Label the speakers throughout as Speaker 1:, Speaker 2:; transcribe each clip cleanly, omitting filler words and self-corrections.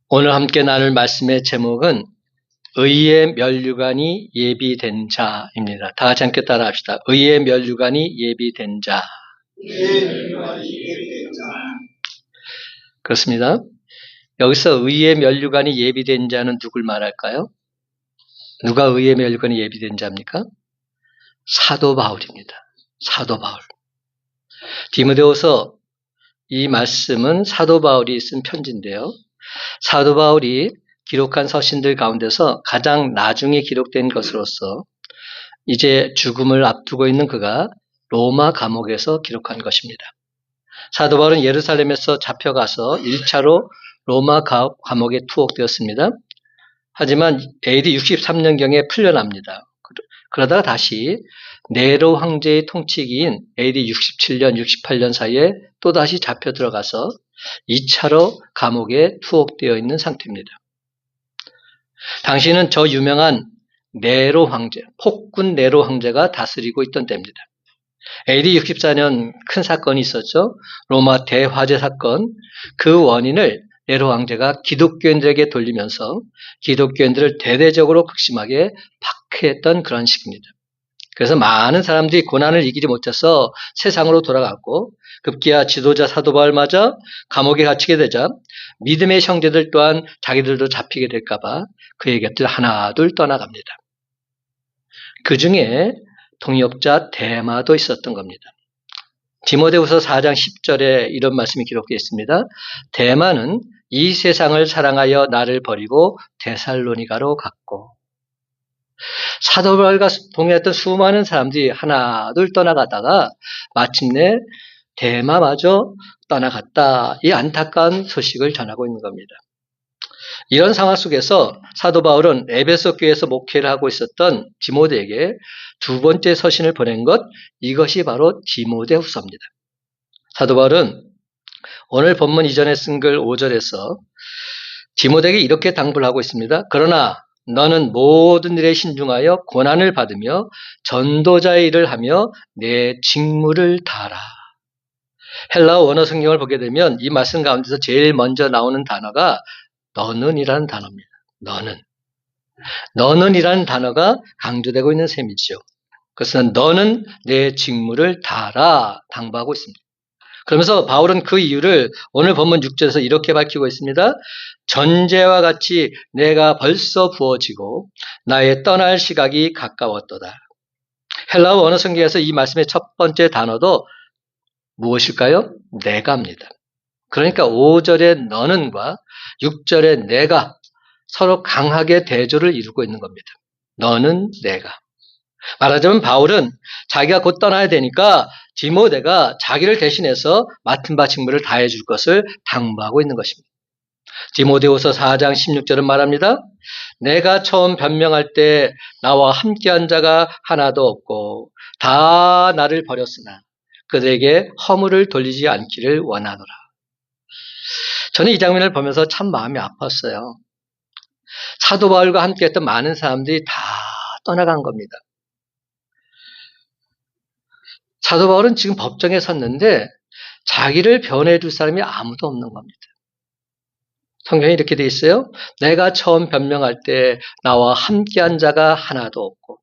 Speaker 1: 오늘 함께 나눌 말씀의 제목은 의의 면류관이 예비된 자입니다. 다 같이 함께 따라합시다. 의의 면류관이 예비된 자. 그렇습니다. 여기서 의의 면류관이 예비된 자는 누굴 말할까요? 누가 의의 면류관이 예비된 자입니까? 사도 바울입니다. 사도 바울. 디모데후서 이 말씀은 사도 바울이 쓴 편지인데요. 사도 바울이 기록한 서신들 가운데서 가장 나중에 기록된 것으로서 이제 죽음을 앞두고 있는 그가 로마 감옥에서 기록한 것입니다. 사도 바울은 예루살렘에서 잡혀가서 1차로 로마 감옥에 투옥되었습니다. 하지만 AD 63년경에 풀려납니다. 그러다가 다시 네로 황제의 통치기인 AD 67년, 68년 사이에 또다시 잡혀 들어가서 2차로 감옥에 투옥되어 있는 상태입니다. 당시는 저 유명한 네로 황제, 폭군 네로 황제가 다스리고 있던 때입니다. AD 64년 큰 사건이 있었죠. 로마 대화재 사건. 그 원인을 네로 황제가 기독교인들에게 돌리면서 기독교인들을 대대적으로 극심하게 박해했던 그런 시기입니다. 그래서 많은 사람들이 고난을 이기지 못해서 세상으로 돌아갔고 급기야 지도자 사도 바울마저 감옥에 갇히게 되자 믿음의 형제들 또한 자기들도 잡히게 될까 봐 그의 곁을 하나둘 떠나갑니다. 그 중에 동역자 데마도 있었던 겁니다. 디모데후서 4장 10절에 이런 말씀이 기록되어 있습니다. 데마는 이 세상을 사랑하여 나를 버리고 데살로니가로 갔고, 사도 바울과 동행했던 수많은 사람들이 하나둘 떠나가다가 마침내 데마마저 떠나갔다. 이 안타까운 소식을 전하고 있는 겁니다. 이런 상황 속에서 사도 바울은 에베소 교회에서 목회를 하고 있었던 디모데에게 두 번째 서신을 보낸 것, 이것이 바로 디모데후서입니다. 사도 바울은 오늘 본문 이전에 쓴 글 5절에서 디모데에게 이렇게 당부를 하고 있습니다. 그러나 너는 모든 일에 신중하여 고난을 받으며 전도자의 일을 하며 내 직무를 다하라. 헬라어 원어 성경을 보게 되면 이 말씀 가운데서 제일 먼저 나오는 단어가 너는이라는 단어입니다. 너는이라는 단어가 강조되고 있는 셈이죠. 그래서 너는 내 직무를 다하라 당부하고 있습니다. 그러면서 바울은 그 이유를 오늘 본문 6절에서 이렇게 밝히고 있습니다. 전제와 같이 내가 벌써 부어지고 나의 떠날 시각이 가까웠도다. 헬라어 원어 성경에서 이 말씀의 첫 번째 단어도 무엇일까요? 내가입니다. 그러니까 5절의 너는과 6절의 내가 서로 강하게 대조를 이루고 있는 겁니다. 너는 내가. 말하자면 바울은 자기가 곧 떠나야 되니까 디모데가 자기를 대신해서 맡은 바 직무를 다해 줄 것을 당부하고 있는 것입니다. 디모데후서 4장 16절은 말합니다. 내가 처음 변명할 때 나와 함께한 자가 하나도 없고 다 나를 버렸으나 그들에게 허물을 돌리지 않기를 원하노라. 저는 이 장면을 보면서 참 마음이 아팠어요. 사도 바울과 함께했던 많은 사람들이 다 떠나간 겁니다. 사도 바울은 지금 법정에 섰는데 자기를 변호해 줄 사람이 아무도 없는 겁니다. 성경에 이렇게 돼 있어요. 내가 처음 변명할 때 나와 함께한 자가 하나도 없고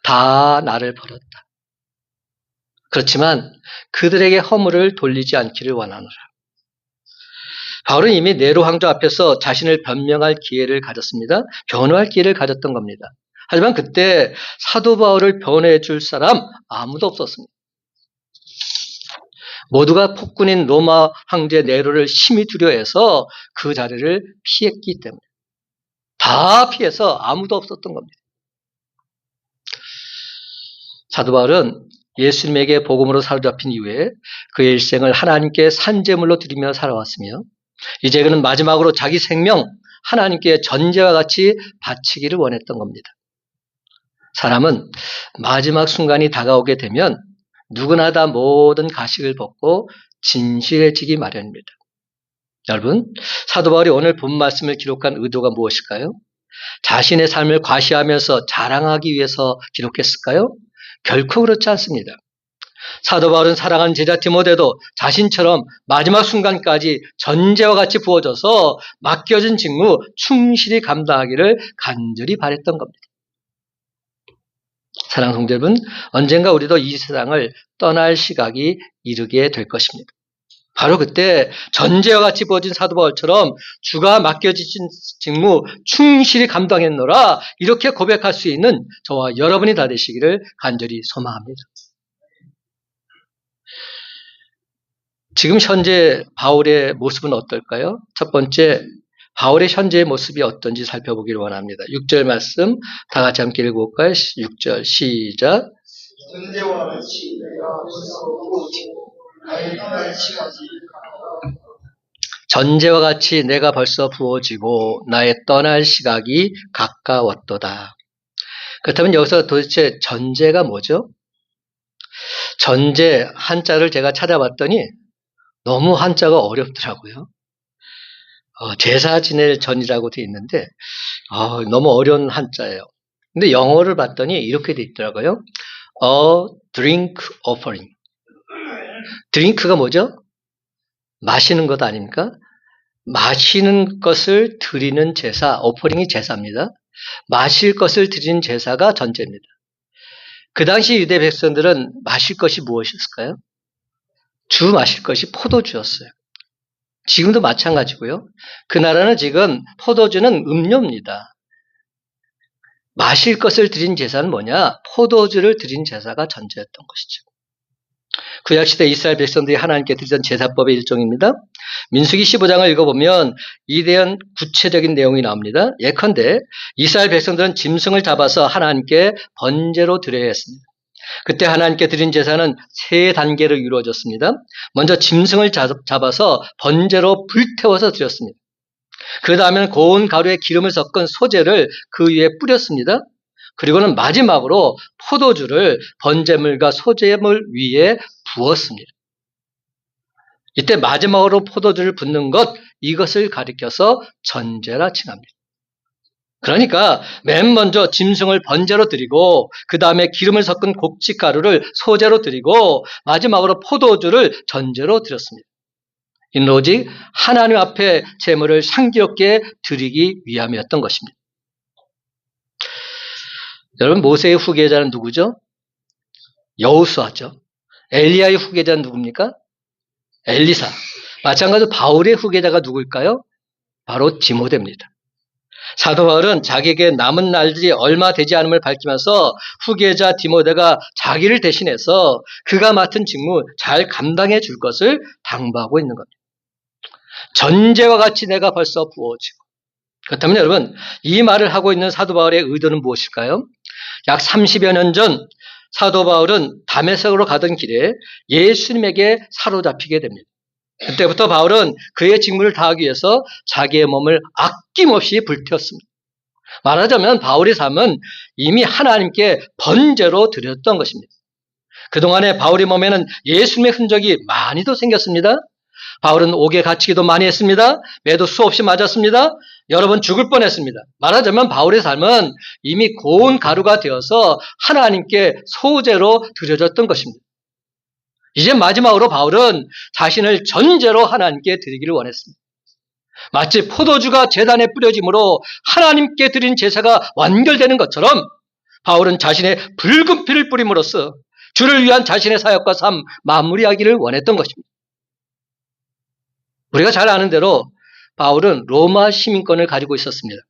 Speaker 1: 다 나를 버렸다. 그렇지만 그들에게 허물을 돌리지 않기를 원하노라. 바울은 이미 네로 황제 앞에서 자신을 변명할 기회를 가졌습니다. 변호할 기회를 가졌던 겁니다. 하지만 그때 사도 바울을 변호해 줄 사람 아무도 없었습니다. 모두가 폭군인 로마 황제 네로를 심히 두려워해서 그 자리를 피했기 때문에 다 피해서 아무도 없었던 겁니다. 사도 바울은 예수님에게 복음으로 사로잡힌 이후에 그의 일생을 하나님께 산제물로 드리며 살아왔으며 이제 그는 마지막으로 자기 생명 하나님께 전제와 같이 바치기를 원했던 겁니다. 사람은 마지막 순간이 다가오게 되면 누구나 다 모든 가식을 벗고 진실해지기 마련입니다. 여러분, 사도 바울이 오늘 본 말씀을 기록한 의도가 무엇일까요? 자신의 삶을 과시하면서 자랑하기 위해서 기록했을까요? 결코 그렇지 않습니다. 사도 바울은 사랑하는 제자 디모데도 자신처럼 마지막 순간까지 전제와 같이 부어져서 맡겨진 직무 충실히 감당하기를 간절히 바랬던 겁니다. 사랑하는 성도 여러분, 언젠가 우리도 이 세상을 떠날 시각이 이르게 될 것입니다. 바로 그때 전제와 같이 부어진 사도 바울처럼 주가 맡겨주신 직무 충실히 감당했노라 이렇게 고백할 수 있는 저와 여러분이 다 되시기를 간절히 소망합니다. 지금 현재 바울의 모습은 어떨까요? 첫 번째, 바울의 현재의 모습이 어떤지 살펴보기를 원합니다. 6절 말씀 다 같이 함께 읽어볼까요? 6절 시작.
Speaker 2: 전제와 같이 내가 벌써 부어지고 나의 떠날 시간이
Speaker 1: 전제와 같이 내가 벌써 부어지고 나의 떠날 시각이 가까웠도다. 그렇다면 여기서 도대체 전제가 뭐죠? 전제 한자를 제가 찾아봤더니 너무 한자가 어렵더라고요. 제사 지낼 전이라고 되어 있는데 너무 어려운 한자예요. 근데 영어를 봤더니 이렇게 되어 있더라고요. A drink offering. 드링크가 뭐죠? 마시는 것 아닙니까? 마시는 것을 드리는 제사, 오퍼링이 제사입니다. 마실 것을 드리는 제사가 전제입니다. 그 당시 유대 백성들은 마실 것이 무엇이었을까요? 주 마실 것이 포도주였어요. 지금도 마찬가지고요. 그 나라는 지금 포도주는 음료입니다. 마실 것을 드린 제사는 뭐냐? 포도주를 드린 제사가 전제였던 것이죠. 구약시대 이스라엘 백성들이 하나님께 드리던 제사법의 일종입니다. 민수기 15장을 읽어보면 이에 대한 구체적인 내용이 나옵니다. 예컨대 이스라엘 백성들은 짐승을 잡아서 하나님께 번제로 드려야 했습니다. 그때 하나님께 드린 제사는 세 단계로 이루어졌습니다. 먼저 짐승을 잡아서 번제로 불태워서 드렸습니다. 그 다음에는 고운 가루에 기름을 섞은 소재를 그 위에 뿌렸습니다. 그리고는 마지막으로 포도주를 번제물과 소재물 위에 부었습니다. 이때 마지막으로 포도주를 붓는 것, 이것을 가리켜서 전제라 칭합니다. 그러니까 맨 먼저 짐승을 번제로 드리고 그 다음에 기름을 섞은 곡식가루를 소제로 드리고 마지막으로 포도주를 전제로 드렸습니다. 이는 오직 하나님 앞에 제물을 향기롭게 드리기 위함이었던 것입니다. 여러분, 모세의 후계자는 누구죠? 여호수아죠. 엘리야의 후계자는 누굽니까? 엘리사. 마찬가지로 바울의 후계자가 누구일까요? 바로 디모데입니다. 사도 바울은 자기에게 남은 날들이 얼마 되지 않음을 밝히면서 후계자 디모데가 자기를 대신해서 그가 맡은 직무 잘 감당해 줄 것을 당부하고 있는 겁니다. 전제와 같이 내가 벌써 부어지고. 그렇다면 여러분, 이 말을 하고 있는 사도 바울의 의도는 무엇일까요? 약 30여 년 전 사도 바울은 다메섹으로 가던 길에 예수님에게 사로잡히게 됩니다. 그때부터 바울은 그의 직무를 다하기 위해서 자기의 몸을 아낌없이 불태웠습니다. 말하자면 바울의 삶은 이미 하나님께 번제로 드렸던 것입니다. 그동안에 바울의 몸에는 예수님의 흔적이 많이도 생겼습니다. 바울은 옥에 갇히기도 많이 했습니다. 매도 수없이 맞았습니다. 여러 번 죽을 뻔했습니다. 말하자면 바울의 삶은 이미 고운 가루가 되어서 하나님께 소제로 드려졌던 것입니다. 이제 마지막으로 바울은 자신을 전제로 하나님께 드리기를 원했습니다. 마치 포도주가 제단에 뿌려짐으로 하나님께 드린 제사가 완결되는 것처럼 바울은 자신의 붉은 피를 뿌림으로써 주를 위한 자신의 사역과 삶 마무리하기를 원했던 것입니다. 우리가 잘 아는 대로 바울은 로마 시민권을 가지고 있었습니다.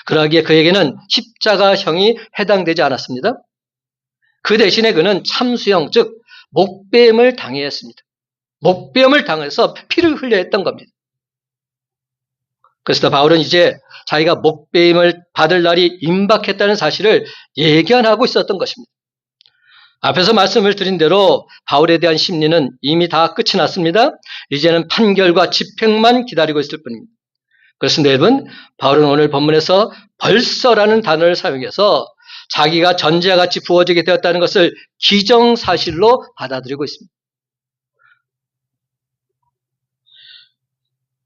Speaker 1: 그러기에 그에게는 십자가형이 해당되지 않았습니다. 그 대신에 그는 참수형, 즉 목배임을 당해야 했습니다. 목배임을 당해서 피를 흘려야 했던 겁니다. 그래서 바울은 이제 자기가 목배임을 받을 날이 임박했다는 사실을 예견하고 있었던 것입니다. 앞에서 말씀을 드린 대로 바울에 대한 심리는 이미 다 끝이 났습니다. 이제는 판결과 집행만 기다리고 있을 뿐입니다. 그렇습니다, 여러분. 바울은 오늘 본문에서 벌써라는 단어를 사용해서 자기가 전제와 같이 부어지게 되었다는 것을 기정사실로 받아들이고 있습니다.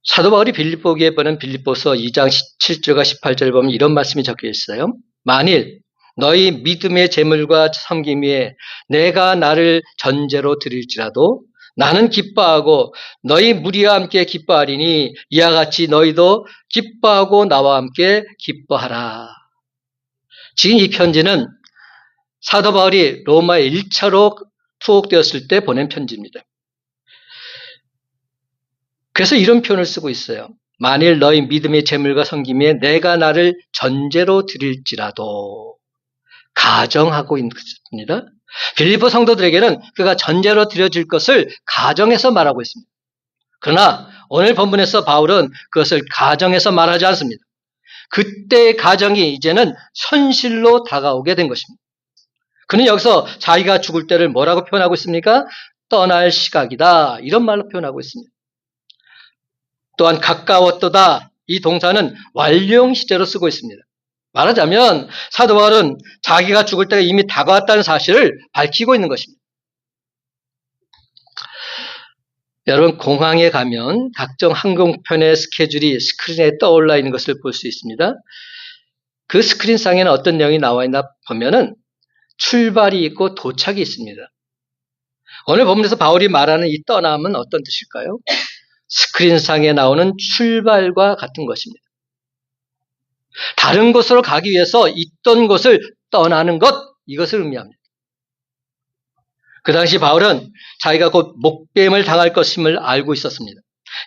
Speaker 1: 사도 바울이 빌립보기에 보낸 빌립보서 2장 17절과 18절을 보면 이런 말씀이 적혀 있어요. 만일 너희 믿음의 재물과 섬김 위에 내가 나를 전제로 드릴지라도 나는 기뻐하고 너희 무리와 함께 기뻐하리니 이와 같이 너희도 기뻐하고 나와 함께 기뻐하라. 지금 이 편지는 사도 바울이 로마에 1차로 투옥되었을 때 보낸 편지입니다. 그래서 이런 표현을 쓰고 있어요. 만일 너희 믿음의 재물과 섬김에 내가 나를 전제로 드릴지라도 가정하고 있습니다. 빌립보 성도들에게는 그가 전제로 드려질 것을 가정해서 말하고 있습니다. 그러나 오늘 본문에서 바울은 그것을 가정해서 말하지 않습니다. 그때의 가정이 이제는 현실로 다가오게 된 것입니다. 그는 여기서 자기가 죽을 때를 뭐라고 표현하고 있습니까? 떠날 시각이다. 이런 말로 표현하고 있습니다. 또한 가까웠도다. 이 동사는 완료형 시제로 쓰고 있습니다. 말하자면 사도 바울은 자기가 죽을 때가 이미 다가왔다는 사실을 밝히고 있는 것입니다. 여러분, 공항에 가면 각종 항공편의 스케줄이 스크린에 떠올라 있는 것을 볼 수 있습니다. 그 스크린상에는 어떤 내용이 나와 있나 보면은 출발이 있고 도착이 있습니다. 오늘 본문에서 바울이 말하는 이 떠남은 어떤 뜻일까요? 스크린상에 나오는 출발과 같은 것입니다. 다른 곳으로 가기 위해서 있던 곳을 떠나는 것, 이것을 의미합니다. 그 당시 바울은 자기가 곧 목뱀을 당할 것임을 알고 있었습니다.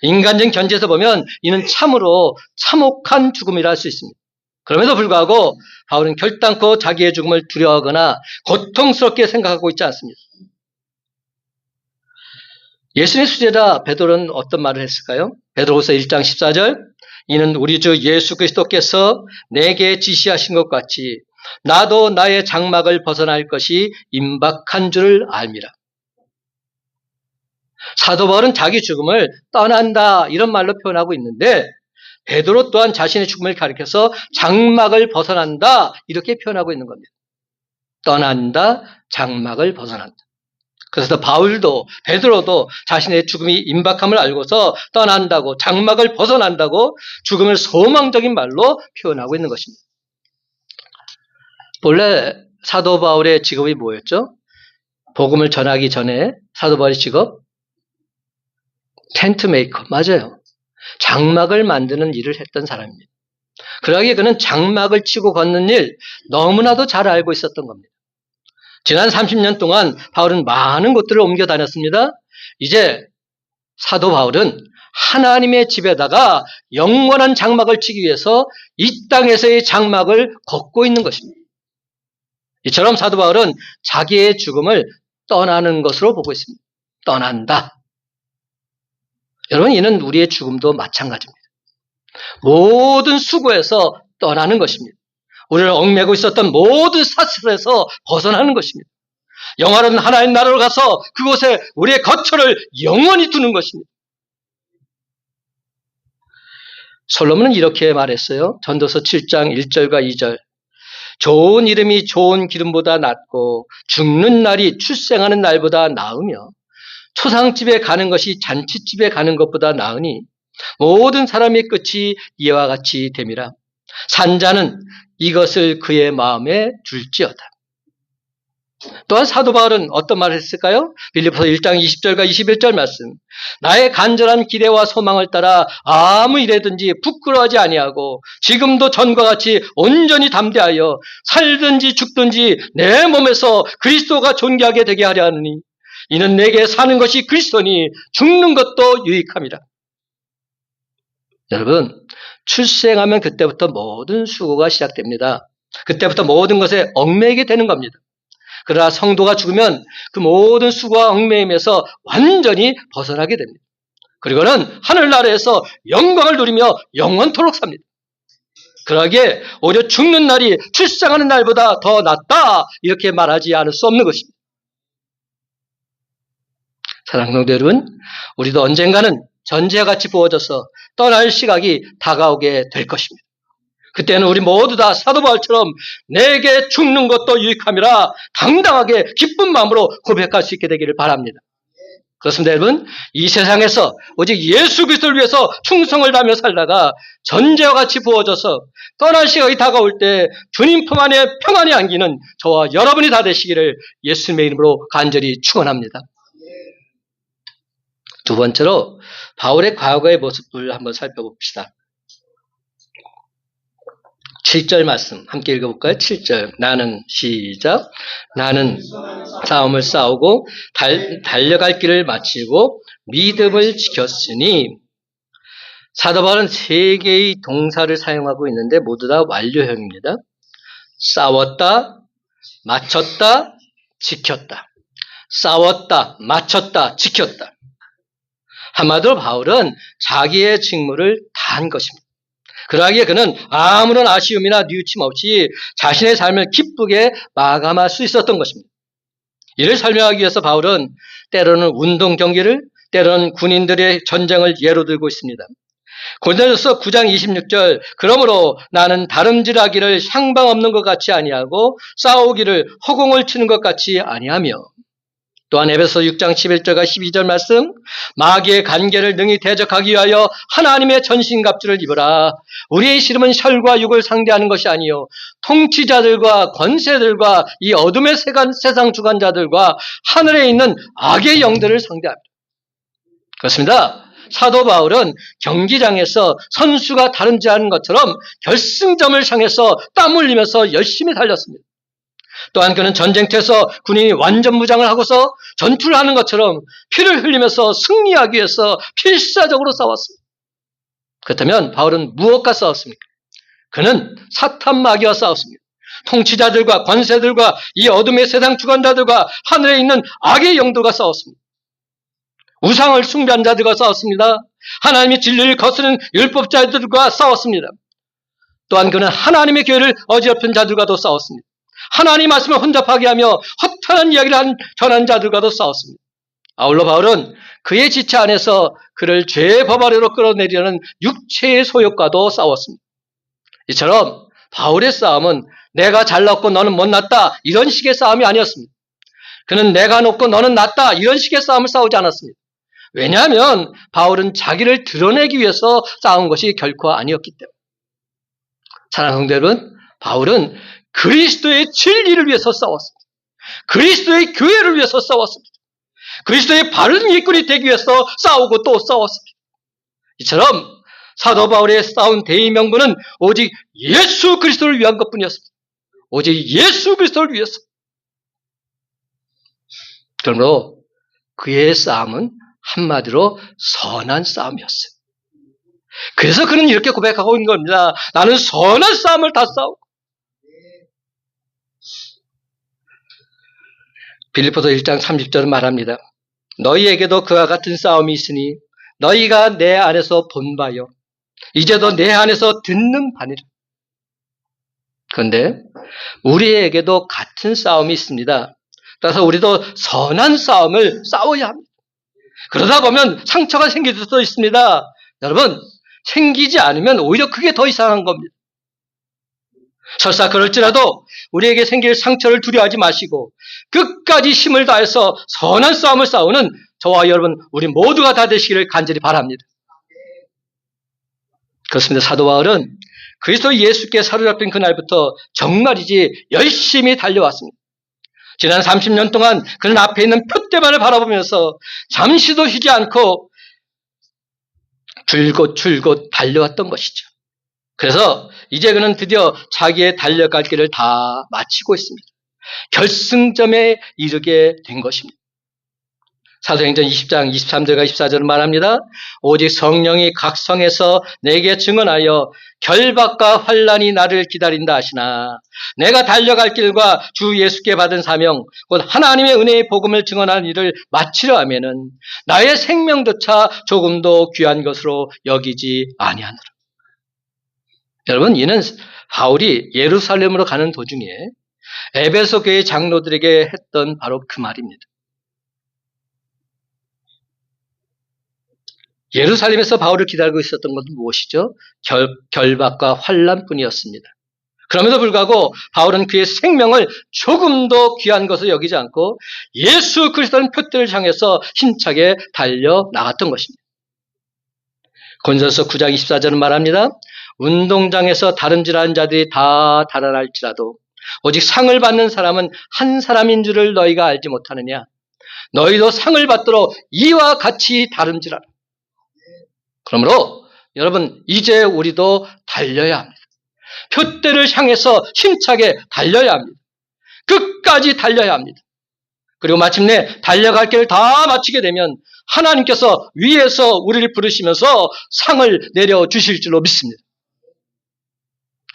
Speaker 1: 인간적 견지에서 보면 이는 참으로 참혹한 죽음이라 할 수 있습니다. 그럼에도 불구하고 바울은 결단코 자기의 죽음을 두려워하거나 고통스럽게 생각하고 있지 않습니다. 예수님의 수제자 베드로는 어떤 말을 했을까요? 베드로후서 1장 14절, 이는 우리 주 예수 그리스도께서 내게 지시하신 것 같이 나도 나의 장막을 벗어날 것이 임박한 줄을 알미라. 사도 바울은 자기 죽음을 떠난다 이런 말로 표현하고 있는데 베드로 또한 자신의 죽음을 가리켜서 장막을 벗어난다 이렇게 표현하고 있는 겁니다. 떠난다, 장막을 벗어난다. 그래서 바울도 베드로도 자신의 죽음이 임박함을 알고서 떠난다고, 장막을 벗어난다고 죽음을 소망적인 말로 표현하고 있는 것입니다. 본래 사도 바울의 직업이 뭐였죠? 복음을 전하기 전에 사도 바울의 직업? 텐트 메이커. 맞아요. 장막을 만드는 일을 했던 사람입니다. 그러기에 그는 장막을 치고 걷는 일 너무나도 잘 알고 있었던 겁니다. 지난 30년 동안 바울은 많은 곳들을 옮겨 다녔습니다. 이제 사도 바울은 하나님의 집에다가 영원한 장막을 치기 위해서 이 땅에서의 장막을 걷고 있는 것입니다. 이처럼 사도 바울은 자기의 죽음을 떠나는 것으로 보고 있습니다. 떠난다. 여러분, 이는 우리의 죽음도 마찬가지입니다. 모든 수고에서 떠나는 것입니다. 우리를 얽매고 있었던 모든 사슬에서 벗어나는 것입니다. 영원한 하나님 나라로 가서 그곳에 우리의 거처를 영원히 두는 것입니다. 솔로몬은 이렇게 말했어요. 전도서 7장 1절과 2절. 좋은 이름이 좋은 기름보다 낫고 죽는 날이 출생하는 날보다 나으며 초상집에 가는 것이 잔치집에 가는 것보다 나으니 모든 사람의 끝이 이와 같이 됨이라. 산자는 이것을 그의 마음에 둘지어다. 또한 사도 바울은 어떤 말을 했을까요? 빌립보서 1장 20절과 21절 말씀. 나의 간절한 기대와 소망을 따라 아무 일에든지 부끄러워하지 아니하고 지금도 전과 같이 온전히 담대하여 살든지 죽든지 내 몸에서 그리스도가 존귀하게 되게 하려 하느니 이는 내게 사는 것이 그리스도니 죽는 것도 유익함이라. 여러분, 출생하면 그때부터 모든 수고가 시작됩니다. 그때부터 모든 것에 얽매이게 되는 겁니다. 그러나 성도가 죽으면 그 모든 수고와 얽매임에서 완전히 벗어나게 됩니다. 그리고는 하늘나라에서 영광을 누리며 영원토록 삽니다. 그러기에 오히려 죽는 날이 출생하는 날보다 더 낫다 이렇게 말하지 않을 수 없는 것입니다. 사랑하는 성도 여러분, 우리도 언젠가는 전제와 같이 부어져서 떠날 시각이 다가오게 될 것입니다. 그때는 우리 모두 다 사도 바울처럼 내게 죽는 것도 유익함이라 당당하게 기쁜 마음으로 고백할 수 있게 되기를 바랍니다. 그렇습니다, 여러분. 이 세상에서 오직 예수 그리스도를 위해서 충성을 다하며 살다가 전제와 같이 부어져서 떠날 시간이 다가올 때 주님 품 안에 평안히 안기는 저와 여러분이 다 되시기를 예수님의 이름으로 간절히 축원합니다. 두 번째로 바울의 과거의 모습을 한번 살펴봅시다. 7절 말씀 함께 읽어볼까요? 7절. 나는 시작. 나는 싸움을 싸우고 달려갈 길을 마치고 믿음을 지켰으니. 사도 바울은 세 개의 동사를 사용하고 있는데 모두 다 완료형입니다. 싸웠다, 마쳤다, 지켰다. 싸웠다, 마쳤다, 지켰다. 한마디로 바울은 자기의 직무를 다한 것입니다. 그러하기에 그는 아무런 아쉬움이나 뉘우침 없이 자신의 삶을 기쁘게 마감할 수 있었던 것입니다. 이를 설명하기 위해서 바울은 때로는 운동 경기를, 때로는 군인들의 전쟁을 예로 들고 있습니다. 고린도전서 9장 26절, 그러므로 나는 다름질하기를 향방 없는 것 같이 아니하고 싸우기를 허공을 치는 것 같이 아니하며. 또한 에베소 6장 11절과 12절 말씀, 마귀의 간계를 능히 대적하기 위하여 하나님의 전신갑주를 입으라. 우리의 씨름은 혈과 육을 상대하는 것이 아니요 통치자들과 권세들과 이 어둠의 세상 주관자들과 하늘에 있는 악의 영들을 상대합니다. 그렇습니다. 사도 바울은 경기장에서 선수가 다름질하는 것처럼 결승점을 향해서 땀 흘리면서 열심히 달렸습니다. 또한 그는 전쟁터에서 군인이 완전 무장을 하고서 전투를 하는 것처럼 피를 흘리면서 승리하기 위해서 필사적으로 싸웠습니다. 그렇다면 바울은 무엇과 싸웠습니까? 그는 사탄 마귀와 싸웠습니다. 통치자들과 권세들과 이 어둠의 세상 주관자들과 하늘에 있는 악의 영들과 싸웠습니다. 우상을 숭배한 자들과 싸웠습니다. 하나님의 진리를 거스르는 율법자들과 싸웠습니다. 또한 그는 하나님의 교회를 어지럽힌 자들과도 싸웠습니다. 하나님 말씀을 혼잡하게 하며 허탄한 이야기를 전한 자들과도 싸웠습니다. 아울러 바울은 그의 지체 안에서 그를 죄의 법 아래로 끌어내리려는 육체의 소욕과도 싸웠습니다. 이처럼 바울의 싸움은 내가 잘났고 너는 못났다 이런 식의 싸움이 아니었습니다. 그는 내가 높고 너는 낮다 이런 식의 싸움을 싸우지 않았습니다. 왜냐하면 바울은 자기를 드러내기 위해서 싸운 것이 결코 아니었기 때문에. 사랑하는 성도 여러분, 바울은 그리스도의 진리를 위해서 싸웠습니다. 그리스도의 교회를 위해서 싸웠습니다. 그리스도의 바른 일꾼이 되기 위해서 싸우고 또 싸웠습니다. 이처럼 사도 바울의 싸운 대의 명분은 오직 예수 그리스도를 위한 것뿐이었습니다. 오직 예수 그리스도를 위해서. 그러므로 그의 싸움은 한마디로 선한 싸움이었어요. 그래서 그는 이렇게 고백하고 있는 겁니다. 나는 선한 싸움을 다 싸우고. 빌립보서 1장 30절은 말합니다. 너희에게도 그와 같은 싸움이 있으니 너희가 내 안에서 본 바요. 이제도 내 안에서 듣는 바니라. 그런데 우리에게도 같은 싸움이 있습니다. 따라서 우리도 선한 싸움을 싸워야 합니다. 그러다 보면 상처가 생길 수도 있습니다. 여러분, 생기지 않으면 오히려 그게 더 이상한 겁니다. 설사 그럴지라도 우리에게 생길 상처를 두려워하지 마시고 끝까지 힘을 다해서 선한 싸움을 싸우는 저와 여러분, 우리 모두가 다 되시기를 간절히 바랍니다. 그렇습니다. 사도 바울은 그리스도 예수께 사로잡힌 그날부터 정말이지 열심히 달려왔습니다. 지난 30년 동안 그는 앞에 있는 표대만을 바라보면서 잠시도 쉬지 않고 줄곧 달려왔던 것이죠. 그래서 이제 그는 드디어 자기의 달려갈 길을 다 마치고 있습니다. 결승점에 이르게 된 것입니다. 사도행전 20장 23절과 24절은 말합니다. 오직 성령이 각 성에서 내게 증언하여 결박과 환난이 나를 기다린다 하시나 내가 달려갈 길과 주 예수께 받은 사명 곧 하나님의 은혜의 복음을 증언하는 일을 마치려 하면은 나의 생명조차 조금도 귀한 것으로 여기지 아니하노라. 여러분, 이는 바울이 예루살렘으로 가는 도중에 에베소 교회 장로들에게 했던 바로 그 말입니다. 예루살렘에서 바울을 기다리고 있었던 것은 무엇이죠? 결박과 환난뿐이었습니다. 그럼에도 불구하고 바울은 그의 생명을 조금도 귀한 것을 여기지 않고 예수 그리스도라는 표대를 향해서 힘차게 달려나갔던 것입니다. 고린도서 9장 24절은 말합니다. 운동장에서 다름질하는 자들이 다 달아날지라도 오직 상을 받는 사람은 한 사람인 줄을 너희가 알지 못하느냐. 너희도 상을 받도록 이와 같이 다름질하라. 그러므로 여러분, 이제 우리도 달려야 합니다. 표대를 향해서 힘차게 달려야 합니다. 끝까지 달려야 합니다. 그리고 마침내 달려갈 길을 다 마치게 되면 하나님께서 위에서 우리를 부르시면서 상을 내려주실 줄로 믿습니다.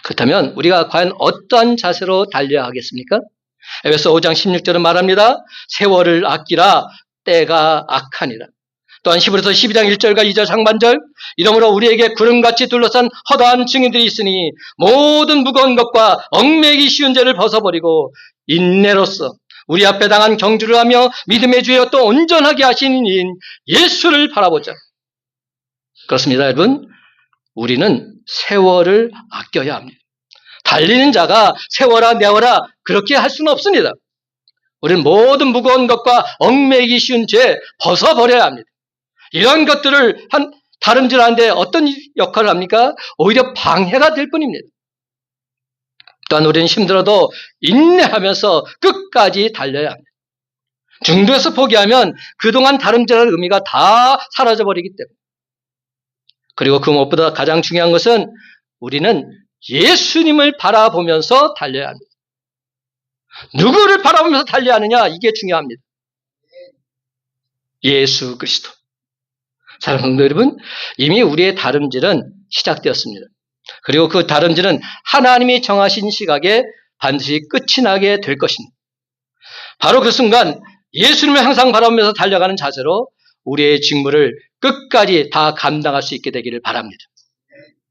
Speaker 1: 그렇다면 우리가 과연 어떠한 자세로 달려야 하겠습니까? 에베소 5장 16절은 말합니다. 세월을 아끼라 때가 악하니라. 또한 히브리서 12장 1절과 2절 상반절, 이러므로 우리에게 구름같이 둘러싼 허다한 증인들이 있으니 모든 무거운 것과 얽매이기 쉬운 죄를 벗어버리고 인내로써 우리 앞에 당한 경주를 하며 믿음의 주여 또 온전하게 하시는 이인 예수를 바라보자. 그렇습니다, 여러분. 우리는 세월을 아껴야 합니다. 달리는 자가 세워라 내워라 그렇게 할 수는 없습니다. 우리는 모든 무거운 것과 얽매이기 쉬운 죄 벗어버려야 합니다. 이런 것들을 다름질하는데 어떤 역할을 합니까? 오히려 방해가 될 뿐입니다. 또한 우리는 힘들어도 인내하면서 끝까지 달려야 합니다. 중도에서 포기하면 그동안 다름질할 의미가 다 사라져버리기 때문에. 그리고 그 무엇보다 가장 중요한 것은 우리는 예수님을 바라보면서 달려야 합니다. 누구를 바라보면서 달려야 하느냐? 이게 중요합니다. 예수 그리스도. 사랑하는 성도 여러분, 이미 우리의 다름질은 시작되었습니다. 그리고 그 다름질은 하나님이 정하신 시각에 반드시 끝이 나게 될 것입니다. 바로 그 순간 예수님을 항상 바라보면서 달려가는 자세로 우리의 직무를 끝까지 다 감당할 수 있게 되기를 바랍니다.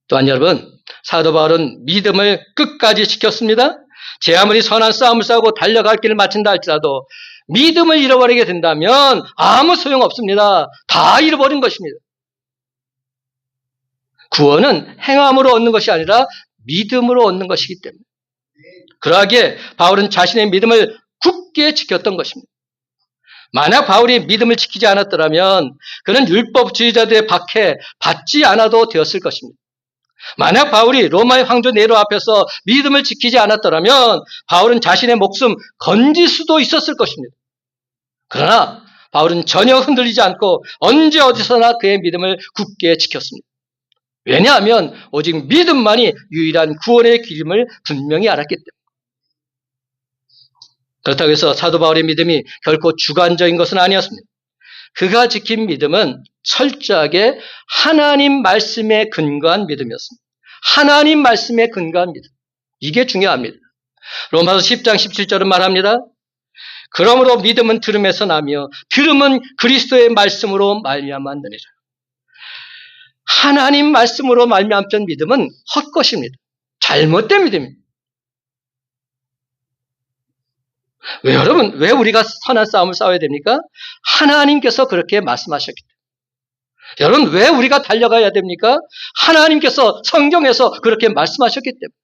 Speaker 1: 또한 여러분, 사도 바울은 믿음을 끝까지 지켰습니다. 제 아무리 선한 싸움을 싸우고 달려갈 길을 마친다 할지라도 믿음을 잃어버리게 된다면 아무 소용없습니다. 다 잃어버린 것입니다. 구원은 행함으로 얻는 것이 아니라 믿음으로 얻는 것이기 때문에. 그러하기에 바울은 자신의 믿음을 굳게 지켰던 것입니다. 만약 바울이 믿음을 지키지 않았더라면 그는 율법주의자들의 박해 받지 않아도 되었을 것입니다. 만약 바울이 로마의 황제 네로 앞에서 믿음을 지키지 않았더라면 바울은 자신의 목숨 건질 수도 있었을 것입니다. 그러나 바울은 전혀 흔들리지 않고 언제 어디서나 그의 믿음을 굳게 지켰습니다. 왜냐하면 오직 믿음만이 유일한 구원의 길임을 분명히 알았기 때문에. 그렇다고 해서 사도 바울의 믿음이 결코 주관적인 것은 아니었습니다. 그가 지킨 믿음은 철저하게 하나님 말씀에 근거한 믿음이었습니다. 하나님 말씀에 근거한 믿음. 이게 중요합니다. 로마서 10장 17절은 말합니다. 그러므로 믿음은 들음에서 나며 들음은 그리스도의 말씀으로 말미암았느니라. 하나님 말씀으로 말미암던 믿음은 헛것입니다. 잘못된 믿음입니다. 왜 여러분, 왜 우리가 선한 싸움을 싸워야 됩니까? 하나님께서 그렇게 말씀하셨기 때문에. 여러분, 왜 우리가 달려가야 됩니까? 하나님께서 성경에서 그렇게 말씀하셨기 때문에.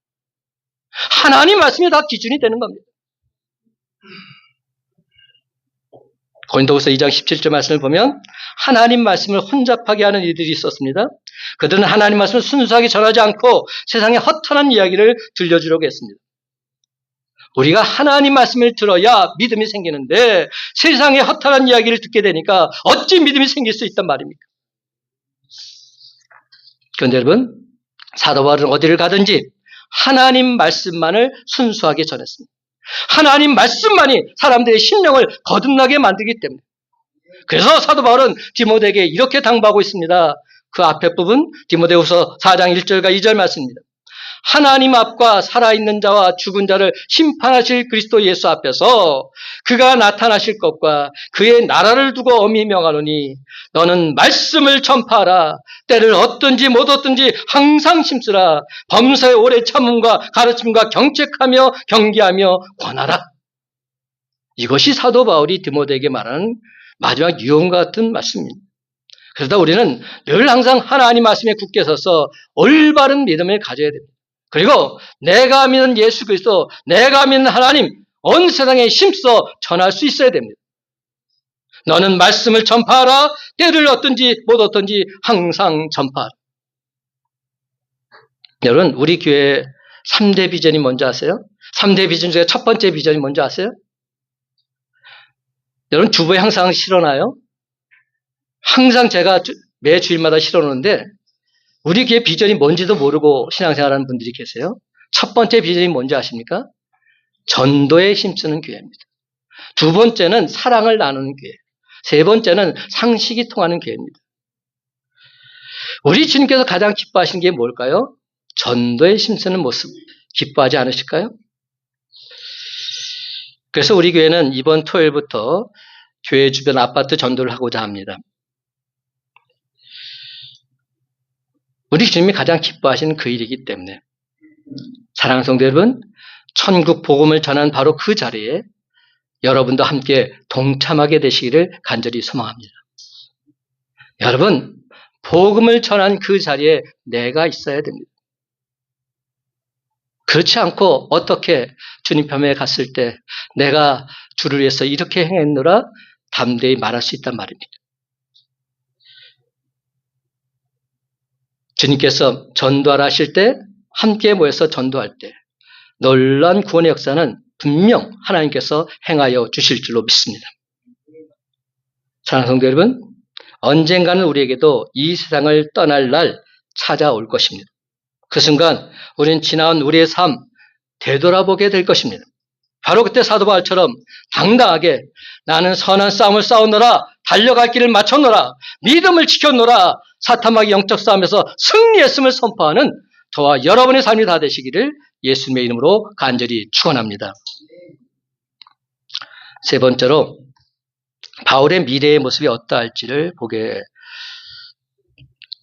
Speaker 1: 하나님 말씀이 다 기준이 되는 겁니다. 고린도후서 2장 17절 말씀을 보면 하나님 말씀을 혼잡하게 하는 이들이 있었습니다. 그들은 하나님 말씀을 순수하게 전하지 않고 세상에 허탄한 이야기를 들려주려고 했습니다. 우리가 하나님 말씀을 들어야 믿음이 생기는데 세상에 허탄한 이야기를 듣게 되니까 어찌 믿음이 생길 수 있단 말입니까? 그런데 여러분, 사도 바울은 어디를 가든지 하나님 말씀만을 순수하게 전했습니다. 하나님 말씀만이 사람들의 심령을 거듭나게 만들기 때문에. 그래서 사도 바울은 디모데에게 이렇게 당부하고 있습니다. 그 앞에 부분 디모데후서 4장 1절과 2절 말씀입니다. 하나님 앞과 살아있는 자와 죽은 자를 심판하실 그리스도 예수 앞에서 그가 나타나실 것과 그의 나라를 두고 엄히 명하노니 너는 말씀을 전파하라. 때를 얻든지 못 얻든지 항상 심쓰라. 범사에 오래 참음과 가르침과 경책하며 경계하며 권하라. 이것이 사도 바울이 디모데에게 말하는 마지막 유언과 같은 말씀입니다. 그러다 우리는 늘 항상 하나님 말씀에 굳게 서서 올바른 믿음을 가져야 됩니다. 그리고 내가 믿는 예수 그리스도, 내가 믿는 하나님, 온 세상에 힘써 전할 수 있어야 됩니다. 너는 말씀을 전파하라. 때를 얻든지 못 얻든지 항상 전파하라. 여러분, 우리 교회 3대 비전이 뭔지 아세요? 3대 비전 중에 첫 번째 비전이 뭔지 아세요? 여러분, 주보에 항상 실어놔요. 항상 제가 매 주일마다 실어놓는데 우리 교회 비전이 뭔지도 모르고 신앙생활하는 분들이 계세요. 첫 번째 비전이 뭔지 아십니까? 전도에 힘쓰는 교회입니다. 두 번째는 사랑을 나누는 교회. 세 번째는 상식이 통하는 교회입니다. 우리 주님께서 가장 기뻐하시는 게 뭘까요? 전도에 힘쓰는 모습 기뻐하지 않으실까요? 그래서 우리 교회는 이번 토요일부터 교회 주변 아파트 전도를 하고자 합니다. 우리 주님이 가장 기뻐하시는 그 일이기 때문에 사랑하는 성도 여러분, 천국 복음을 전한 바로 그 자리에 여러분도 함께 동참하게 되시기를 간절히 소망합니다. 여러분, 복음을 전한 그 자리에 내가 있어야 됩니다. 그렇지 않고 어떻게 주님 편에 갔을 때 내가 주를 위해서 이렇게 행했노라 담대히 말할 수 있단 말입니다. 주님께서 전도하라 하실 때 함께 모여서 전도할 때 놀라운 구원의 역사는 분명 하나님께서 행하여 주실 줄로 믿습니다. 사랑하는 성도 여러분, 언젠가는 우리에게도 이 세상을 떠날 날 찾아올 것입니다. 그 순간 우리는 지나온 우리의 삶 되돌아보게 될 것입니다. 바로 그때 사도 바울처럼 당당하게 나는 선한 싸움을 싸우노라, 달려갈 길을 마쳤노라, 믿음을 지켰노라, 사탄마귀 영적 싸움에서 승리했음을 선포하는 저와 여러분의 삶이 다 되시기를 예수님의 이름으로 간절히 축원합니다. 세 번째로 바울의 미래의 모습이 어떠할지를 보게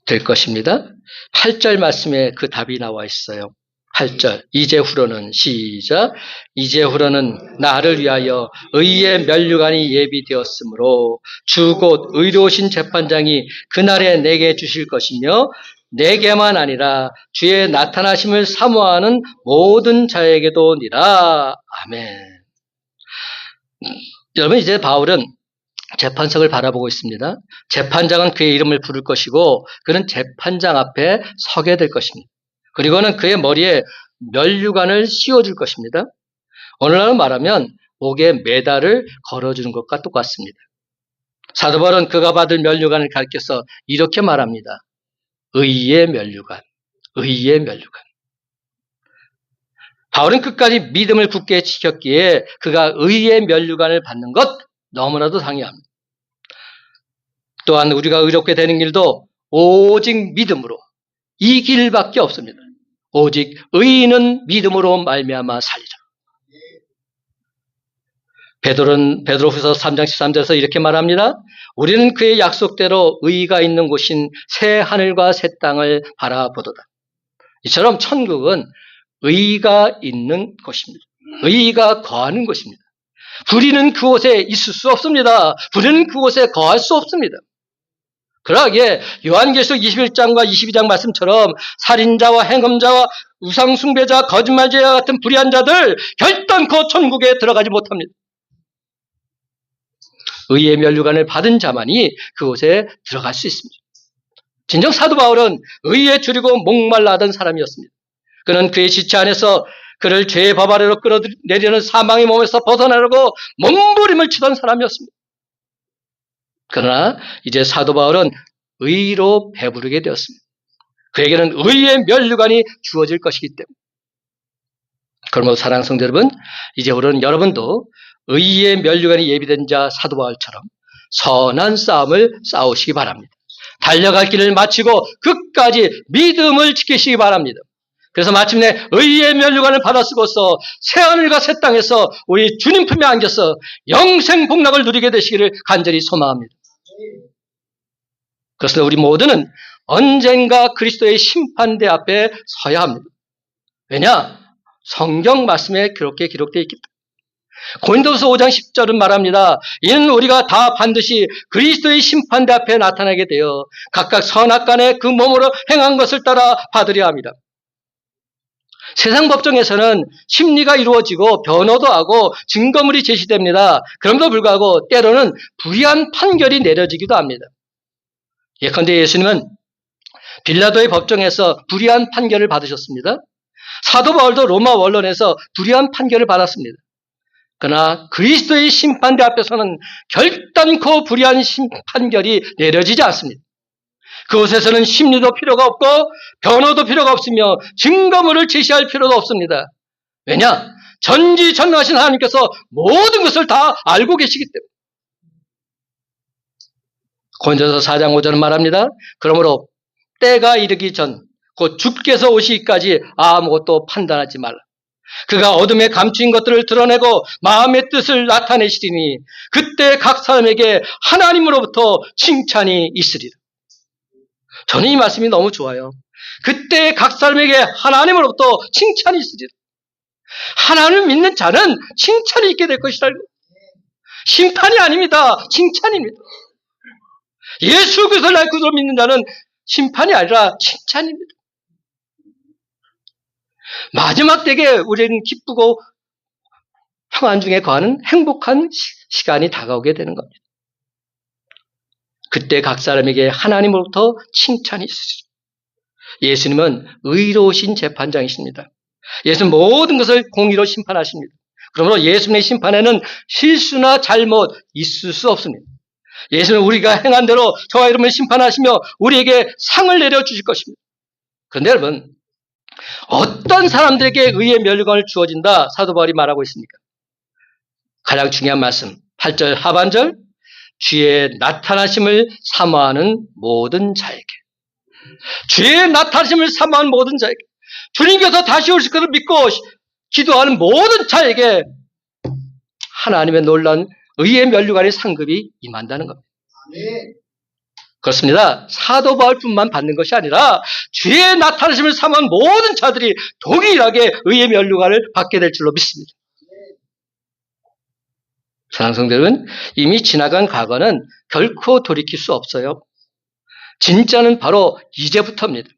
Speaker 1: 될 것입니다. 8절 말씀에 그 답이 나와 있어요. 8절 이제후로는 시작 이제후로는 나를 위하여 의의 면류관이 예비되었으므로 주 곧 의로우신 재판장이 그날에 내게 주실 것이며 내게만 아니라 주의 나타나심을 사모하는 모든 자에게도 니라. 아멘. 여러분, 이제 바울은 재판석을 바라보고 있습니다. 재판장은 그의 이름을 부를 것이고 그는 재판장 앞에 서게 될 것입니다. 그리고는 그의 머리에 면류관을 씌워줄 것입니다. 오늘날로 말하면 목에 메달을 걸어주는 것과 똑같습니다. 사도 바울은 그가 받을 면류관을 가리켜서 이렇게 말합니다. 의의 면류관, 의의 면류관. 바울은 끝까지 믿음을 굳게 지켰기에 그가 의의 면류관을 받는 것 너무나도 당연합니다. 또한 우리가 의롭게 되는 길도 오직 믿음으로 이 길밖에 없습니다. 오직 의인은 믿음으로 말미암아 살리라. 베드로후서 3장 13절에서 이렇게 말합니다. 우리는 그의 약속대로 의가 있는 곳인 새 하늘과 새 땅을 바라보도다. 이처럼 천국은 의가 있는 곳입니다. 의가 거하는 곳입니다. 불의는 그곳에 있을 수 없습니다. 불의는 그곳에 거할 수 없습니다. 그러기에 요한계시록 21장과 22장 말씀처럼 살인자와 행음자와 우상숭배자, 거짓말쟁이와 같은 불의한 자들 결단코 천국에 들어가지 못합니다. 의의 면류관을 받은 자만이 그곳에 들어갈 수 있습니다. 진정 사도 바울은 의에 줄이고 목말라 하던 사람이었습니다. 그는 그의 지체 안에서 그를 죄의 법 아래로 끌어내리는 사망의 몸에서 벗어나려고 몸부림을 치던 사람이었습니다. 그러나 이제 사도 바울은 의로 배부르게 되었습니다. 그에게는 의의 면류관이 주어질 것이기 때문에. 그러므로 사랑하는 성도 여러분, 이제부터는 여러분도 의의 면류관이 예비된 자 사도 바울처럼 선한 싸움을 싸우시기 바랍니다. 달려갈 길을 마치고 끝까지 믿음을 지키시기 바랍니다. 그래서 마침내 의의 면류관을 받아 쓰고서 새하늘과 새 땅에서 우리 주님 품에 안겨서 영생 복락을 누리게 되시기를 간절히 소망합니다. 그래서 우리 모두는 언젠가 그리스도의 심판대 앞에 서야 합니다. 왜냐? 성경 말씀에 그렇게 기록되어 있기 때문에. 고린도서 5장 10절은 말합니다. 이는 우리가 다 반드시 그리스도의 심판대 앞에 나타나게 되어 각각 선악간에 그 몸으로 행한 것을 따라 받으려 합니다. 세상 법정에서는 심리가 이루어지고 변호도 하고 증거물이 제시됩니다. 그럼에도 불구하고 때로는 불이한 판결이 내려지기도 합니다. 예컨대 예수님은 빌라도의 법정에서 불이한 판결을 받으셨습니다. 사도 바울도 로마 원론에서 불이한 판결을 받았습니다. 그러나 그리스도의 심판대 앞에서는 결단코 불이한 판결이 내려지지 않습니다. 그곳에서는 심리도 필요가 없고 변호도 필요가 없으며 증거물을 제시할 필요도 없습니다. 왜냐? 전지전능하신 하나님께서 모든 것을 다 알고 계시기 때문에. 고린도서 4장 5절은 말합니다. 그러므로 때가 이르기 전 곧 주께서 오시기까지 아무것도 판단하지 말라. 그가 어둠에 감추인 것들을 드러내고 마음의 뜻을 나타내시리니 그때 각 사람에게 하나님으로부터 칭찬이 있으리라. 저는 이 말씀이 너무 좋아요. 그때 각 사람에게 하나님으로부터 칭찬이 있으리라. 하나님을 믿는 자는 칭찬이 있게 될 것이다. 심판이 아닙니다. 칭찬입니다. 예수 그리스도를 나의 구주로 믿는 자는 심판이 아니라 칭찬입니다. 마지막 때에 우리는 기쁘고 평안 중에 거하는 행복한 시간이 다가오게 되는 겁니다. 그때 각 사람에게 하나님으로부터 칭찬이 있으리라. 예수님은 의로우신 재판장이십니다. 예수는 모든 것을 공의로 심판하십니다. 그러므로 예수님의 심판에는 실수나 잘못 있을 수 없습니다. 예수는 우리가 행한 대로 저와 여러분을 심판하시며 우리에게 상을 내려주실 것입니다. 그런데 여러분, 어떤 사람들에게 의의 멸류관을 주어진다 사도 바울이 말하고 있습니까? 가장 중요한 말씀 8절 하반절 주의 나타나심을 사모하는 모든 자에게, 주의 나타나심을 사모하는 모든 자에게, 주님께서 다시 오실 것을 믿고 기도하는 모든 자에게 하나님의 놀라운 의의 멸류관의 상급이 임한다는 겁니다. 그렇습니다. 사도 바울뿐만 받는 것이 아니라 주의 나타나심을 사모한 모든 자들이 동일하게 의의 멸류관을 받게 될 줄로 믿습니다. 사랑하는 성도 여러분, 이미 지나간 과거는 결코 돌이킬 수 없어요. 진짜는 바로 이제부터입니다.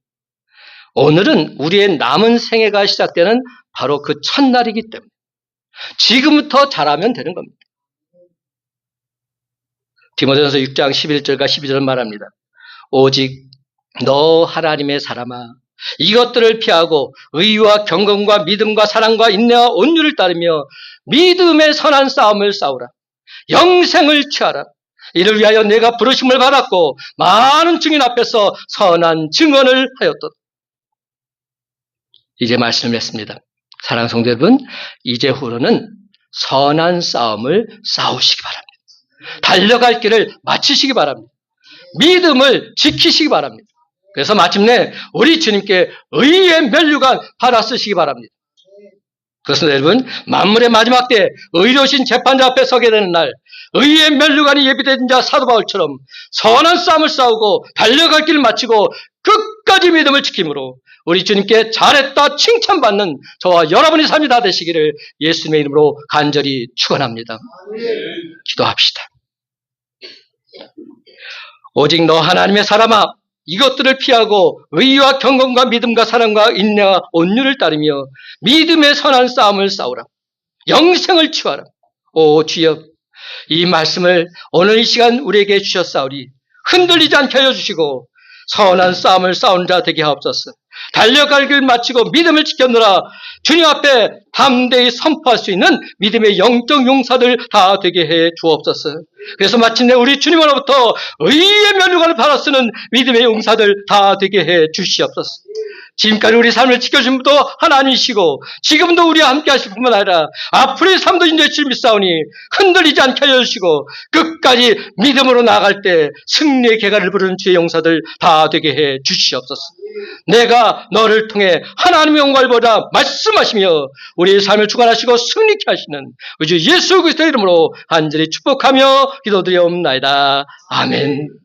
Speaker 1: 오늘은 우리의 남은 생애가 시작되는 바로 그 첫날이기 때문에 지금부터 잘하면 되는 겁니다. 디모데전서 6장 11절과 12절은 말합니다. 오직 너 하나님의 사람아, 이것들을 피하고 의와 경건과 믿음과 사랑과 인내와 온유를 따르며 믿음의 선한 싸움을 싸우라. 영생을 취하라. 이를 위하여 내가 부르심을 받았고 많은 증인 앞에서 선한 증언을 하였도다. 이제 말씀을 했습니다. 사랑하는 성도 여러분, 이제후로는 선한 싸움을 싸우시기 바랍니다. 달려갈 길을 마치시기 바랍니다. 믿음을 지키시기 바랍니다. 그래서 마침내 우리 주님께 의의 멸류관 받아쓰시기 바랍니다. 그렇습니다, 여러분. 만물의 마지막 때 의로우신 재판자 앞에 서게 되는 날, 의의 멸류관이 예비된 자 사도 바울처럼 선한 싸움을 싸우고 달려갈 길을 마치고 끝까지 믿음을 지킴으로 우리 주님께 잘했다 칭찬받는 저와 여러분의 삶이 다 되시기를 예수님의 이름으로 간절히 축원합니다. 기도합시다. 오직 너 하나님의 사람아, 이것들을 피하고 의와 경건과 믿음과 사랑과 인내와 온유를 따르며 믿음의 선한 싸움을 싸우라. 영생을 취하라. 오 주여, 이 말씀을 오늘 이 시간 우리에게 주셨사오니 흔들리지 않게 하여 주시고 선한 싸움을 싸우는 자 되게 하옵소서. 달려갈 길 마치고 믿음을 지켰노라. 주님 앞에 담대히 선포할 수 있는 믿음의 영적 용사들 다 되게 해 주옵소서. 그래서 마침내 우리 주님으로부터 의의 멸류관을 받아 쓰는 믿음의 용사들 다 되게 해 주시옵소서. 지금까지 우리 삶을 지켜주신 분도 하나님이시고 지금도 우리와 함께 하실 뿐만 아니라 앞으로의 삶도 인도해주실 믿사오니 흔들리지 않게 하여 주시고 끝까지 믿음으로 나아갈 때 승리의 개가를 부르는 주의 용사들 다 되게 해 주시옵소서. 내가 너를 통해 하나님의 영광을 보라 말씀하시며 우리의 삶을 주관하시고 승리케 하시는 우리 주 예수 그리스도의 이름으로 간절히 축복하며 기도드리옵나이다. 아멘.